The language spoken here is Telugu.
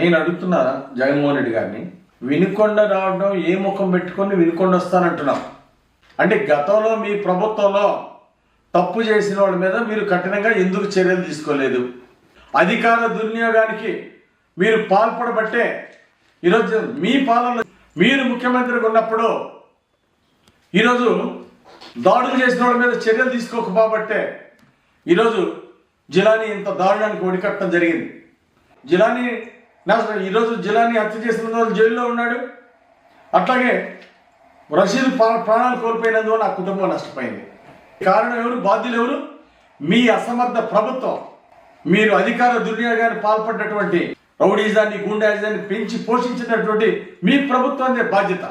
నేను అడుగుతున్నా జగన్మోహన్ రెడ్డి గారిని, వినుకొండ రావడం ఏ ముఖం పెట్టుకొని వినుకొండ వస్తానంటున్నాం అంటే గతంలో మీ ప్రభుత్వంలో తప్పు చేసిన వాళ్ళ మీద మీరు కఠినంగా ఎందుకు చర్యలు తీసుకోలేదు? అధికార దుర్వినియోగానికి మీరు పాల్పడబట్టే ఈరోజు మీ పాలన మీరు ముఖ్యమంత్రిగా ఉన్నప్పుడు ఈరోజు దాడులు చేసిన వాళ్ళ మీద చర్యలు తీసుకోకపోబట్టే ఈరోజు జిలానీ ఇంత దారుణానికి ఒడికట్టడం జరిగింది. ఈరోజు జిలానీ హత్య చేసిన వాళ్ళు జైల్లో ఉన్నాడు. అట్లాగే రషీద్ ప్రాణాలు కోల్పోయినందువల్ల ఆ కుటుంబం నష్టపోయింది. కారణం ఎవరు? బాధ్యులు ఎవరు? మీ అసమర్థ ప్రభుత్వం. మీరు అధికార దుర్వినియోగానికి పాల్పడినటువంటి రౌడీజాన్ని, గుండాయిజాన్ని పెంచి పోషించినటువంటి మీ ప్రభుత్వాన్ని బాధ్యత.